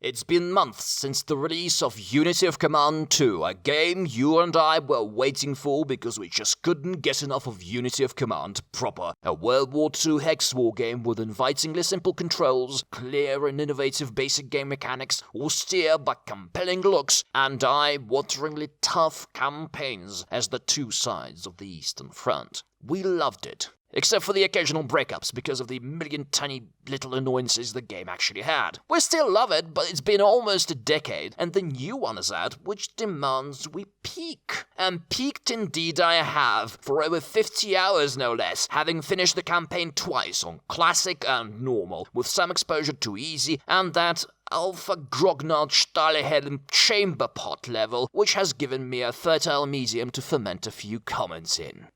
It's been months since the release of Unity of Command 2, a game you and I were waiting for because we just couldn't get enough of Unity of Command proper. A World War II hex war game with invitingly simple controls, clear and innovative basic game mechanics, austere but compelling looks, and eye-wateringly tough campaigns as the two sides of the Eastern Front. We loved it. Except for the occasional breakups because of the million tiny little annoyances the game actually had. We still love it, but it's been almost a decade, and the new one is out, which demands we peak. And peaked indeed I have, for over 50 hours no less, having finished the campaign twice on Classic and Normal, with some exposure to Easy, and that Alpha Grognard Stahlehelm Chamber Pot level, which has given me a fertile medium to ferment a few comments in.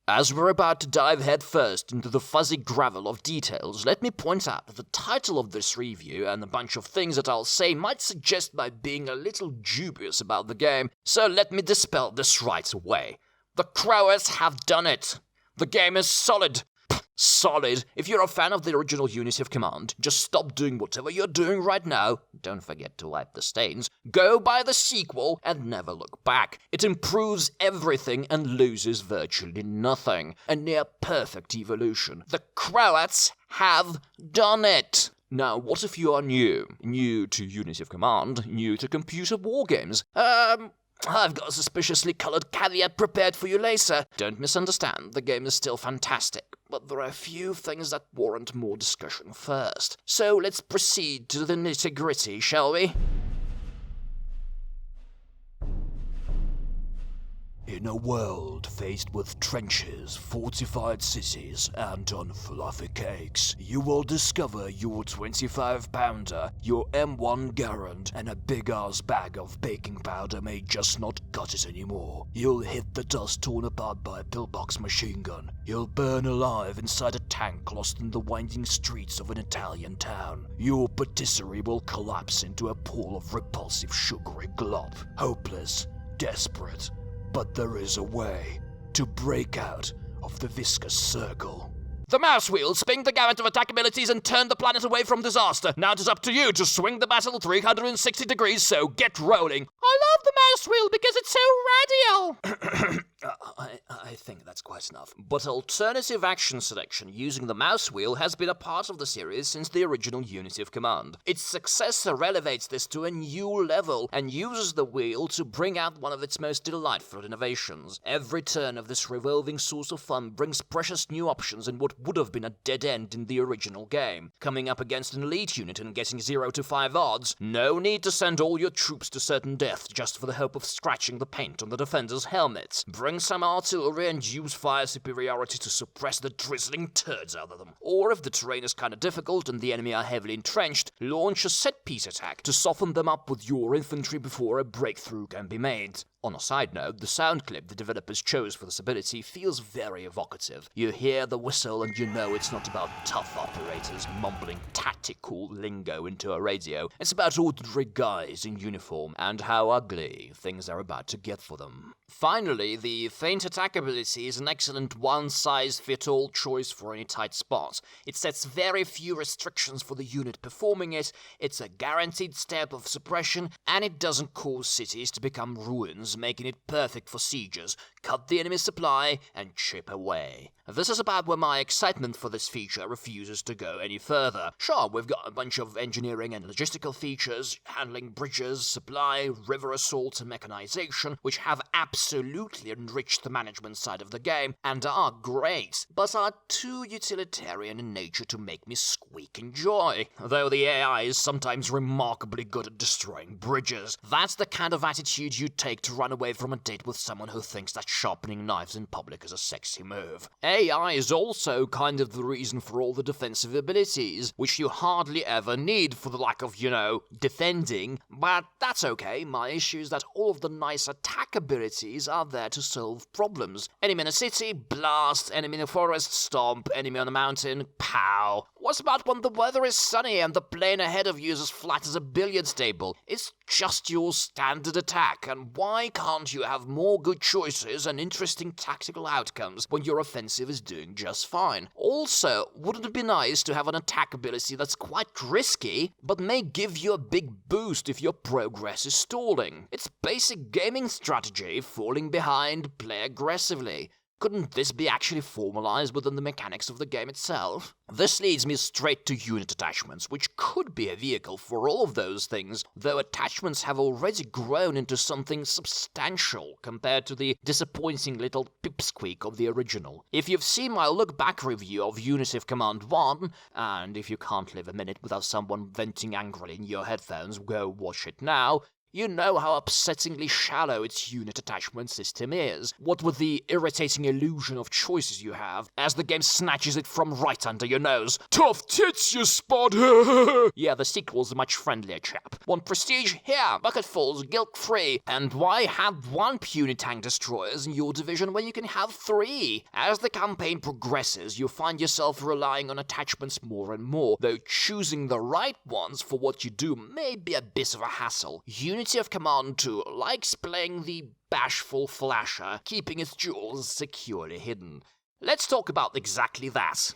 As we're about to dive headfirst into the fuzzy gravel of details, let me point out that the title of this review and a bunch of things that I'll say might suggest my being a little dubious about the game, so let me dispel this right away. The Crowers have done it. The game is solid. Solid. If you're a fan of the original Unity of Command, just stop doing whatever you're doing right now. Don't forget to wipe the stains. Go buy the sequel and never look back. It improves everything and loses virtually nothing. A near perfect evolution. The Croats have done it. Now, what if you are new? New to Unity of Command, new to computer wargames? I've got a suspiciously coloured caveat prepared for you later. Don't misunderstand, the game is still fantastic, but there are a few things that warrant more discussion first. So let's proceed to the nitty-gritty, shall we? In a world faced with trenches, fortified cities, and unfluffy cakes, you will discover your 25-pounder, your M1 Garand, and a big-ass bag of baking powder may just not cut it anymore. You'll hit the dust torn apart by a pillbox machine gun. You'll burn alive inside a tank lost in the winding streets of an Italian town. Your patisserie will collapse into a pool of repulsive sugary glop. Hopeless, desperate. But there is a way to break out of the viscous circle. The mouse wheel, spin the gamut of attack abilities and turn the planet away from disaster. Now it is up to you to swing the battle 360 degrees, so get rolling. I love the mouse wheel because it's so radial. I think that's quite enough. But alternative action selection using the mouse wheel has been a part of the series since the original Unity of Command. Its successor elevates this to a new level and uses the wheel to bring out one of its most delightful innovations. Every turn of this revolving source of fun brings precious new options in what would have been a dead end in the original game. Coming up against an elite unit and getting 0 to 5 odds, no need to send all your troops to certain death just for the hope of scratching the paint on the defenders' helmets. Bring some artillery and use fire superiority to suppress the drizzling turds out of them. Or if the terrain is kinda difficult and the enemy are heavily entrenched, launch a set-piece attack to soften them up with your infantry before a breakthrough can be made. On a side note, the sound clip the developers chose for this ability feels very evocative. You hear the whistle and you know it's not about tough operators mumbling tactical lingo into a radio. It's about ordinary guys in uniform and how ugly things are about to get for them. Finally, the feint attack ability is an excellent one-size-fits-all choice for any tight spot. It sets very few restrictions for the unit performing it, it's a guaranteed step of suppression, and it doesn't cause cities to become ruins, making it perfect for sieges. Cut the enemy supply and chip away. This is about where my excitement for this feature refuses to go any further. Sure, we've got a bunch of engineering and logistical features, handling bridges, supply, river assault, and mechanization, which have absolutely enriched the management side of the game, and are great, but are too utilitarian in nature to make me squeak in joy. Though the AI is sometimes remarkably good at destroying bridges. That's the kind of attitude you'd take to run away from a date with someone who thinks that sharpening knives in public is a sexy move. AI is also kind of the reason for all the defensive abilities, which you hardly ever need for the lack of, defending, but that's okay. My issue is that all of the nice attack abilities are there to solve problems. Enemy in a city, blast. Enemy in a forest, stomp. Enemy on a mountain, pow. What's about when the weather is sunny and the plain ahead of you is as flat as a billiards table? It's just your standard attack, and why can't you have more good choices and interesting tactical outcomes when your offensive is doing just fine? Also, wouldn't it be nice to have an attack ability that's quite risky, but may give you a big boost if your progress is stalling? It's basic gaming strategy: falling behind, play aggressively. Couldn't this be actually formalized within the mechanics of the game itself? This leads me straight to unit attachments, which could be a vehicle for all of those things, though attachments have already grown into something substantial compared to the disappointing little pipsqueak of the original. If you've seen my look-back review of Unity of Command 1, and if you can't live a minute without someone venting angrily in your headphones, go watch it now. You know how upsettingly shallow its unit attachment system is, what with the irritating illusion of choices you have, as the game snatches it from right under your nose. Tough tits, you spot! Yeah, the sequel's a much friendlier chap. Want prestige? Here, bucketfuls, guilt-free. And why have one puny tank destroyers in your division when you can have 3? As the campaign progresses, you find yourself relying on attachments more and more, though choosing the right ones for what you do may be a bit of a hassle. Unity of Command 2 likes playing the bashful flasher, keeping its jewels securely hidden. Let's talk about exactly that.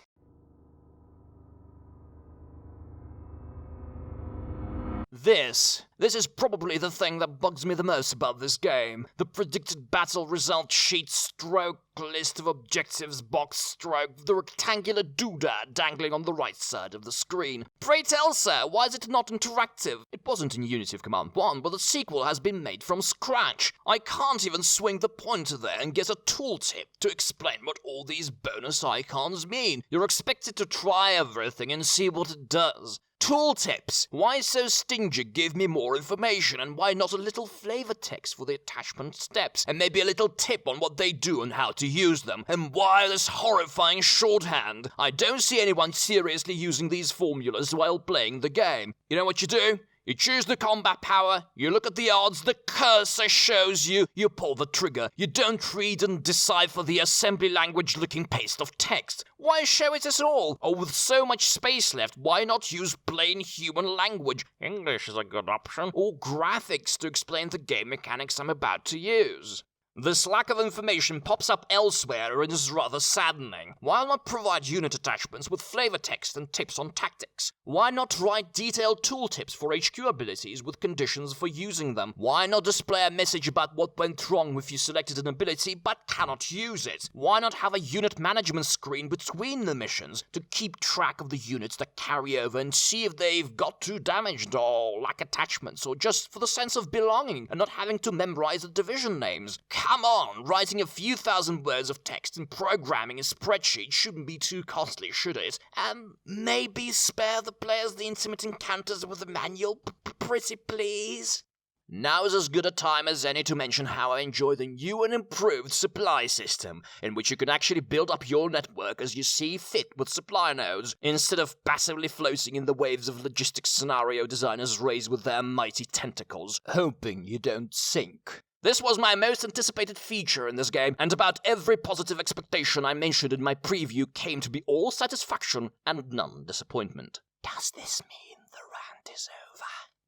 This is probably the thing that bugs me the most about this game. The predicted battle result sheet stroke, list of objectives box stroke, the rectangular doodad dangling on the right side of the screen. Pray tell, sir, why is it not interactive? It wasn't in Unity of Command 1, but the sequel has been made from scratch. I can't even swing the pointer there and get a tooltip to explain what all these bonus icons mean. You're expected to try everything and see what it does. Tooltips! Why so stingy? Give me more information, and why not a little flavor text for the attachment steps, and maybe a little tip on what they do and how to use them, and why this horrifying shorthand? I don't see anyone seriously using these formulas while playing the game. You know what you do? You choose the combat power, you look at the odds, the cursor shows you, you pull the trigger. You don't read and decipher the assembly language-looking paste of text. Why show it at all? Or with so much space left, why not use plain human language? English is a good option. Or graphics to explain the game mechanics I'm about to use. This lack of information pops up elsewhere and is rather saddening. Why not provide unit attachments with flavor text and tips on tactics? Why not write detailed tooltips for HQ abilities with conditions for using them? Why not display a message about what went wrong if you selected an ability but cannot use it? Why not have a unit management screen between the missions to keep track of the units that carry over and see if they've got too damaged or lack attachments, or just for the sense of belonging and not having to memorize the division names? Come on, writing a few thousand words of text and programming a spreadsheet shouldn't be too costly, should it? And maybe spare the players the intimate encounters with the manual, pretty please? Now is as good a time as any to mention how I enjoy the new and improved supply system, in which you can actually build up your network as you see fit with supply nodes, instead of passively floating in the waves of logistics scenario designers raise with their mighty tentacles, hoping you don't sink. This was my most anticipated feature in this game, and about every positive expectation I mentioned in my preview came to be all satisfaction and none disappointment. Does this mean the rant is over?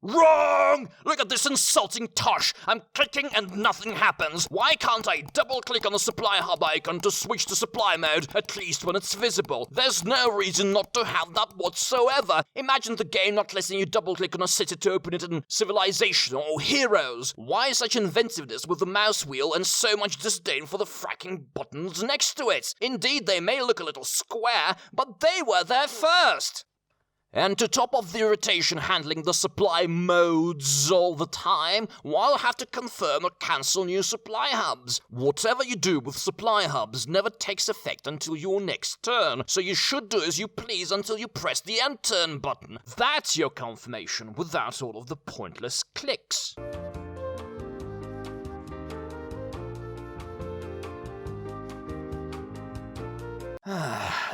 Wrong! Look at this insulting tosh! I'm clicking and nothing happens. Why can't I double-click on the supply hub icon to switch to supply mode, at least when it's visible? There's no reason not to have that whatsoever. Imagine the game not letting you double-click on a city to open it in Civilization or Heroes. Why such inventiveness with the mouse wheel and so much disdain for the fracking buttons next to it? Indeed, they may look a little square, but they were there first. And to top off the irritation handling the supply modes all the time, I'll have to confirm or cancel new supply hubs. Whatever you do with supply hubs never takes effect until your next turn, so you should do as you please until you press the end turn button. That's your confirmation without all of the pointless clicks.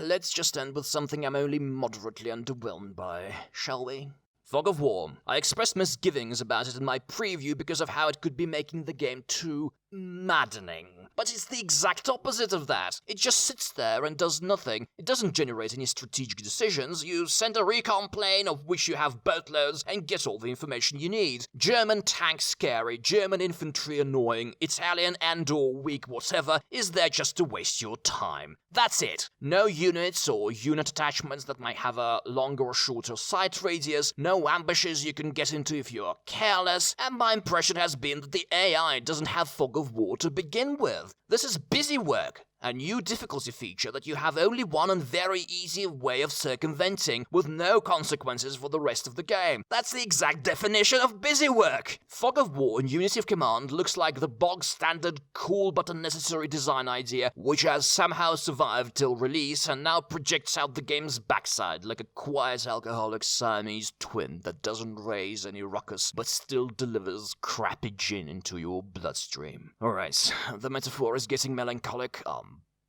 Let's just end with something I'm only moderately underwhelmed by, shall we? Fog of War. I expressed misgivings about it in my preview because of how it could be making the game too maddening. But it's the exact opposite of that. It just sits there and does nothing. It doesn't generate any strategic decisions. You send a recon plane, of which you have boatloads, and get all the information you need. German tanks scary, German infantry annoying, Italian and/or weak whatever is there just to waste your time. That's it. No units or unit attachments that might have a longer or shorter sight radius, no ambushes you can get into if you're careless, and my impression has been that the AI doesn't have fog of war to begin with. This is busy work, a new difficulty feature that you have only one and very easy way of circumventing, with no consequences for the rest of the game. That's the exact definition of busy work! Fog of War in Unity of Command looks like the bog-standard, cool but unnecessary design idea, which has somehow survived till release and now projects out the game's backside like a quiet alcoholic Siamese twin that doesn't raise any ruckus but still delivers crappy gin into your bloodstream. Alright, the metaphor is getting melancholic.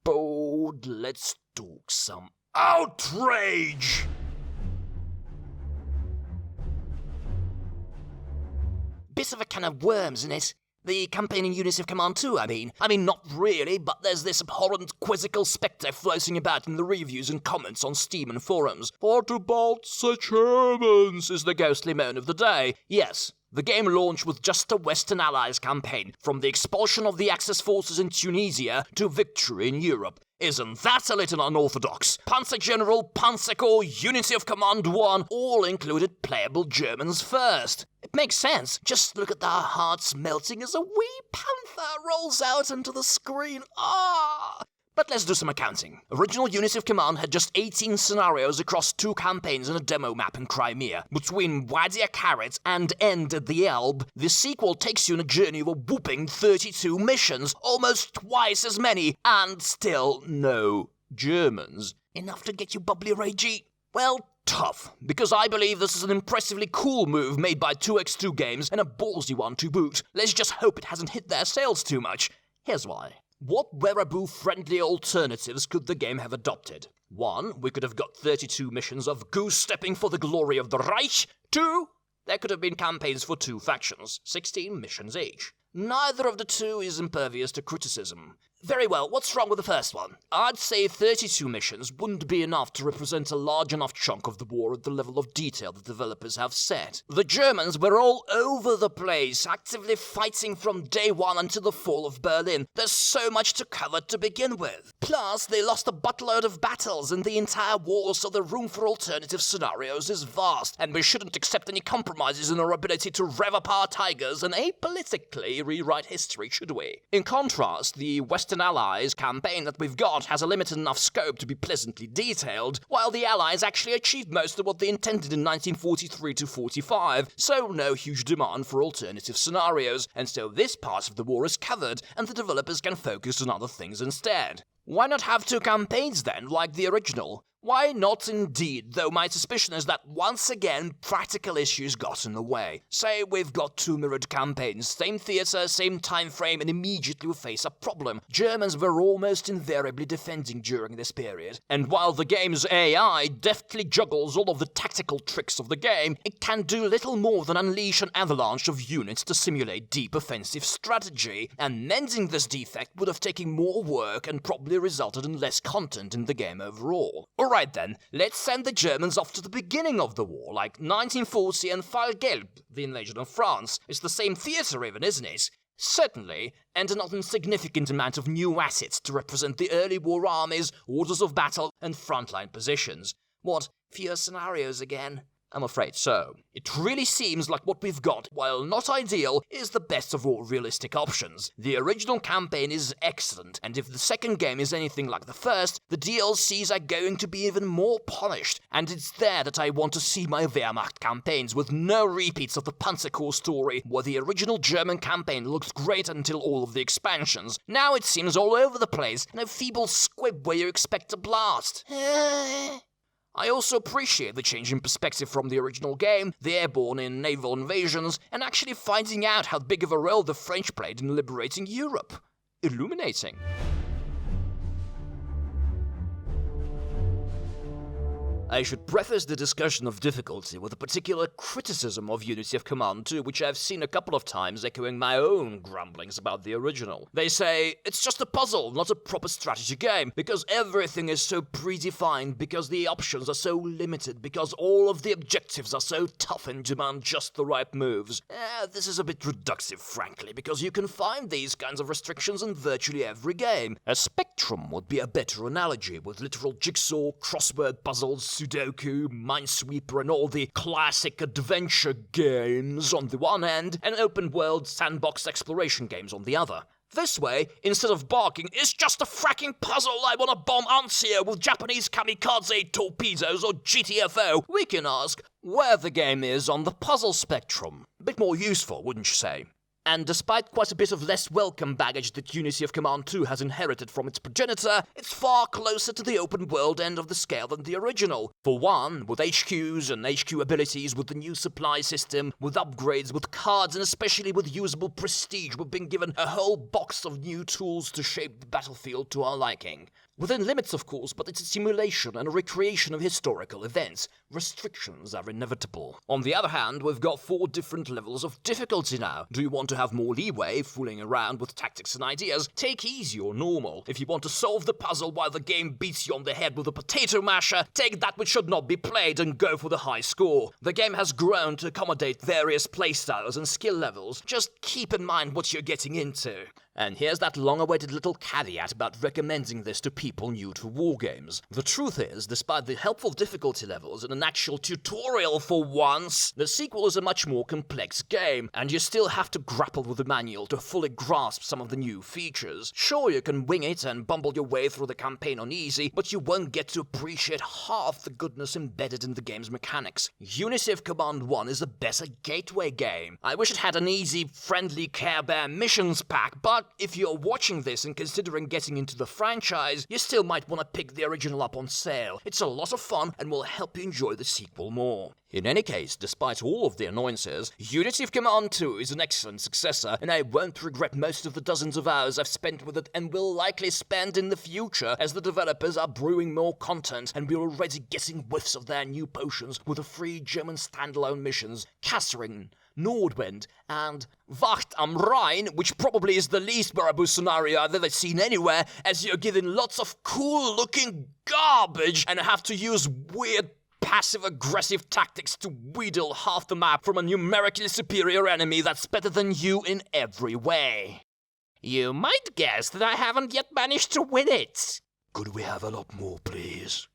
Bold, let's talk some outrage! Bit of a can of worms, isn't it? The campaign in Unity of Command 2, I mean. Not really, but there's this abhorrent quizzical spectre floating about in the reviews and comments on Steam and forums. What about the Germans? Is the ghostly moan of the day. Yes. The game launched with just a Western Allies campaign, from the expulsion of the Axis forces in Tunisia to victory in Europe. Isn't that a little unorthodox? Panzer General, Panzer Corps, Unity of Command 1 all included playable Germans first. It makes sense. Just look at their hearts melting as a wee panther rolls out into the screen. But let's do some accounting. Original Unity of Command had just 18 scenarios across 2 campaigns and a demo map in Crimea. Between Wadi Akarit and End at the Elbe, the sequel takes you on a journey of a whopping 32 missions, almost twice as many, and still no Germans. Enough to get you bubbly ragey? Well, tough, because I believe this is an impressively cool move made by 2x2 Games and a ballsy one to boot. Let's just hope it hasn't hit their sales too much. Here's why. What wearable-friendly alternatives could the game have adopted? 1. We could have got 32 missions of goose-stepping for the glory of the Reich. 2. There could have been campaigns for 2 factions, 16 missions each. Neither of the two is impervious to criticism. Very well, what's wrong with the first one? I'd say 32 missions wouldn't be enough to represent a large enough chunk of the war at the level of detail the developers have set. The Germans were all over the place, actively fighting from day one until the fall of Berlin. There's so much to cover to begin with. Plus, they lost a buttload of battles in the entire war, so the room for alternative scenarios is vast, and we shouldn't accept any compromises in our ability to rev up our tigers and apolitically rewrite history, should we? In contrast, the Western Allies campaign that we've got has a limited enough scope to be pleasantly detailed, while the Allies actually achieved most of what they intended in 1943 to 45, so no huge demand for alternative scenarios, and so this part of the war is covered, and the developers can focus on other things instead. Why not have 2 campaigns then, like the original? Why not indeed, though my suspicion is that once again practical issues got in the way. Say we've got 2 mirrored campaigns, same theatre, same time frame, and immediately we face a problem. Germans were almost invariably defending during this period, and while the game's AI deftly juggles all of the tactical tricks of the game, it can do little more than unleash an avalanche of units to simulate deep offensive strategy, and mending this defect would have taken more work and probably resulted in less content in the game overall. Alright then, let's send the Germans off to the beginning of the war, like 1940 and Fall Gelb, the invasion of France. It's the same theatre even, isn't it? Certainly, and a not insignificant amount of new assets to represent the early war armies, orders of battle, and frontline positions. What, fewer scenarios again? I'm afraid so. It really seems like what we've got, while not ideal, is the best of all realistic options. The original campaign is excellent, and if the second game is anything like the first, the DLCs are going to be even more polished, and it's there that I want to see my Wehrmacht campaigns, with no repeats of the Panzer Corps story, where the original German campaign looked great until all of the expansions. Now it seems all over the place, and a feeble squib where you expect a blast. I also appreciate the change in perspective from the original game, the airborne in naval invasions, and actually finding out how big of a role the French played in liberating Europe. Illuminating. I should preface the discussion of difficulty with a particular criticism of Unity of Command 2, which I've seen a couple of times echoing my own grumblings about the original. They say, it's just a puzzle, not a proper strategy game, because everything is so predefined, because the options are so limited, because all of the objectives are so tough and demand just the right moves. This is a bit reductive, frankly, because you can find these kinds of restrictions in virtually every game. A Spectrum would be a better analogy, with literal jigsaw, crossword puzzles, Sudoku, Minesweeper, and all the classic adventure games on the one hand, and open-world sandbox exploration games on the other. This way, instead of barking, it's just a fracking puzzle I wanna bomb ants here with Japanese kamikaze torpedoes or GTFO, we can ask where the game is on the puzzle spectrum. A bit more useful, wouldn't you say? And despite quite a bit of less welcome baggage that Unity of Command 2 has inherited from its progenitor, it's far closer to the open world end of the scale than the original. For one, with HQs and HQ abilities, with the new supply system, with upgrades, with cards, and especially with usable prestige, we've been given a whole box of new tools to shape the battlefield to our liking. Within limits, of course, but it's a simulation and a recreation of historical events. Restrictions are inevitable. On the other hand, we've got 4 different levels of difficulty now. Do you want to have more leeway, fooling around with tactics and ideas? Take easy or normal. If you want to solve the puzzle while the game beats you on the head with a potato masher, take that which should not be played and go for the high score. The game has grown to accommodate various playstyles and skill levels. Just keep in mind what you're getting into. And here's that long-awaited little caveat about recommending this to people new to wargames. The truth is, despite the helpful difficulty levels and an actual tutorial for once, the sequel is a much more complex game, and you still have to grapple with the manual to fully grasp some of the new features. Sure, you can wing it and bumble your way through the campaign on easy, but you won't get to appreciate half the goodness embedded in the game's mechanics. Unity of Command 1 is a better gateway game. I wish it had an easy, friendly Care Bear missions pack, but if you're watching this and considering getting into the franchise, you still might want to pick the original up on sale. It's a lot of fun and will help you enjoy the sequel more. In any case, despite all of the annoyances, Unity of Command 2 is an excellent successor, and I won't regret most of the dozens of hours I've spent with it and will likely spend in the future, as the developers are brewing more content and we're already getting whiffs of their new potions with the free German standalone missions, Kasserin, Nordwind, and Wacht am Rhein, which probably is the least Baraboo scenario I've ever seen anywhere, as you're given lots of cool-looking garbage and have to use weird passive-aggressive tactics to wheedle half the map from a numerically superior enemy that's better than you in every way. You might guess that I haven't yet managed to win it. Could we have a lot more, please?